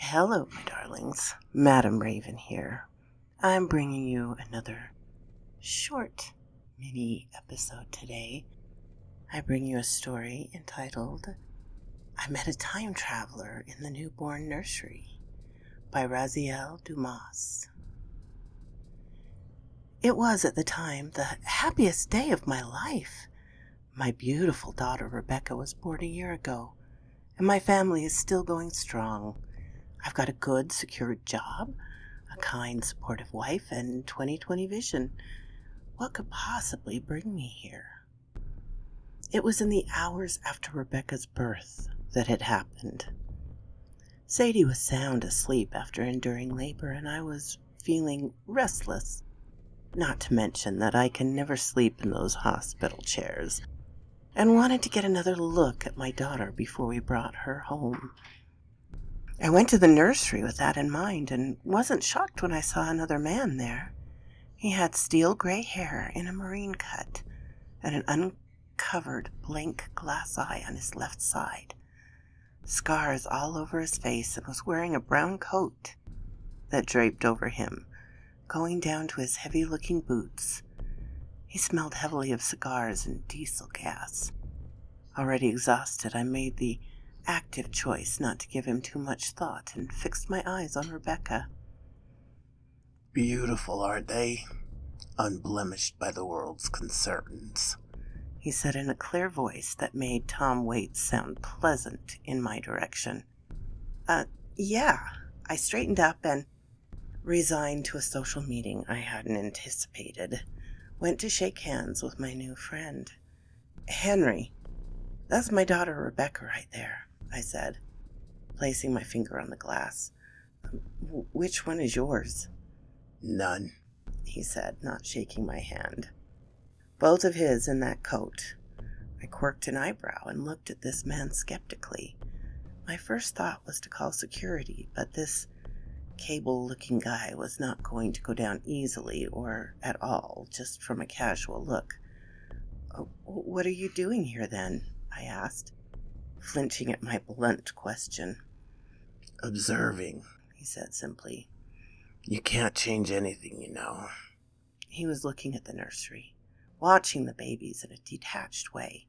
Hello, my darlings. Madam Raven here. I'm bringing you another short mini episode today. I bring you a story entitled I Met a Time Traveler in the Newborn Nursery by RazielDumas. It was at the time the happiest day of my life. My beautiful daughter Rebecca was born a year ago, and my family is still going strong. I've got a good, secure job, a kind, supportive wife, and 20/20 vision. What could possibly bring me here? It was in the hours after Rebecca's birth that it happened. Sadie was sound asleep after enduring labor, and I was feeling restless. Not to mention that I can never sleep in those hospital chairs, and wanted to get another look at my daughter before we brought her home. I went to the nursery with that in mind and wasn't shocked when I saw another man there. He had steel gray hair in a marine cut and an uncovered blank glass eye on his left side, scars all over his face, and was wearing a brown coat that draped over him, going down to his heavy-looking boots. He smelled heavily of cigars and diesel gas. Already exhausted, I made the active choice not to give him too much thought and fixed my eyes on Rebecca. "Beautiful, aren't they? Unblemished by the world's concerns," he said in a clear voice that made Tom Waits sound pleasant in my direction. Yeah. I straightened up and, resigned to a social meeting I hadn't anticipated, went to shake hands with my new friend. "Henry, that's my daughter Rebecca right there," I said, placing my finger on the glass. "Which one is yours?" "None," he said, not shaking my hand. "Both of his in that coat." I quirked an eyebrow and looked at this man skeptically. My first thought was to call security, but this cable-looking guy was not going to go down easily or at all, just from a casual look. "What are you doing here, then?" I asked, flinching at my blunt question. "Observing," he said simply. "You can't change anything, you know." He was looking at the nursery, watching the babies in a detached way.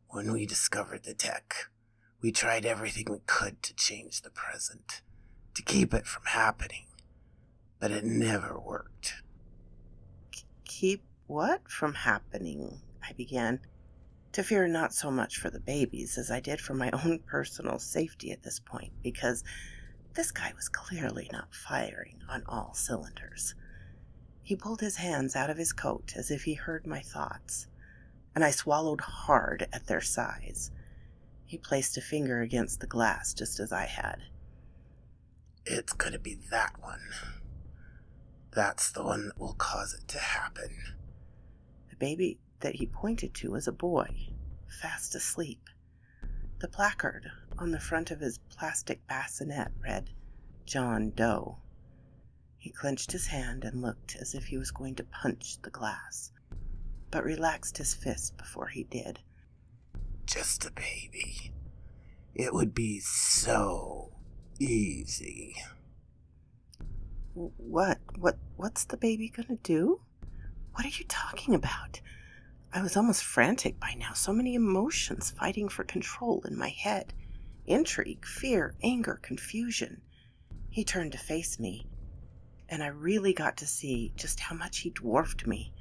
"When we discovered the tech, we tried everything we could to change the present, to keep it from happening, but it never worked." "Keep what from happening?" I began, to fear not so much for the babies as I did for my own personal safety at this point, because this guy was clearly not firing on all cylinders. He pulled his hands out of his coat as if he heard my thoughts, and I swallowed hard at their size. He placed a finger against the glass just as I had. "It's gonna be that one. That's the one that will cause it to happen." The baby that he pointed to was a boy, fast asleep. The placard on the front of his plastic bassinet read, "John Doe." He clenched his hand and looked as if he was going to punch the glass, but relaxed his fist before he did. "Just a baby. It would be so easy." What's the baby gonna do? What are you talking about? I was almost frantic by now, so many emotions fighting for control in my head. Intrigue, fear, anger, confusion. He turned to face me, and I really got to see just how much he dwarfed me.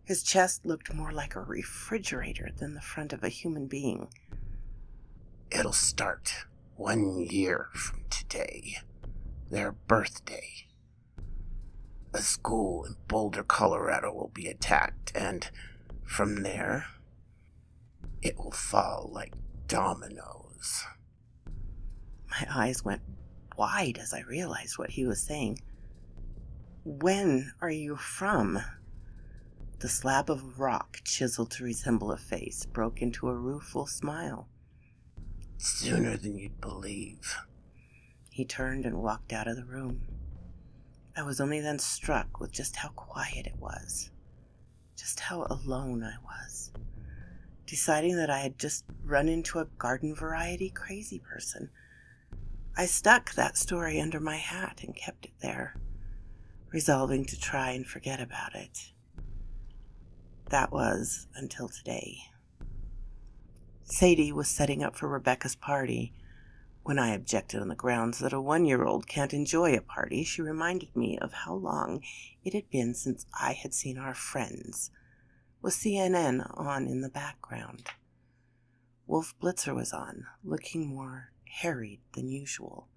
His chest looked more like a refrigerator than the front of a human being. "It'll start 1 year from today. Their birthday. A school in Boulder, Colorado will be attacked, and from there, it will fall like dominoes." My eyes went wide as I realized what he was saying. "When are you from?" The slab of rock, chiseled to resemble a face, broke into a rueful smile. "Sooner than you'd believe." He turned and walked out of the room. I was only then struck with just how quiet it was, just how alone I was, deciding that I had just run into a garden variety crazy person. I stuck that story under my hat and kept it there, resolving to try and forget about it. That was until today. Sadie was setting up for Rebecca's party. When I objected on the grounds that a 1-year-old can't enjoy a party, she reminded me of how long it had been since I had seen our friends, with CNN on in the background. Wolf Blitzer was on, looking more harried than usual.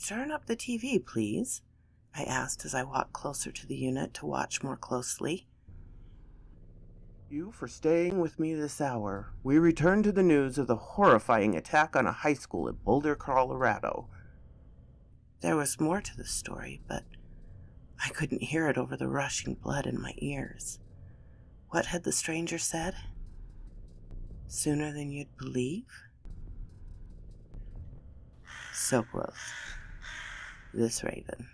"Turn up the TV, please," I asked as I walked closer to the unit to watch more closely. You for staying with me this hour. We return to the news of the horrifying attack on a high school in Boulder, Colorado. There was more to the story, but I couldn't hear it over the rushing blood in my ears. What had the stranger said? Sooner than you'd believe? So quoth this raven.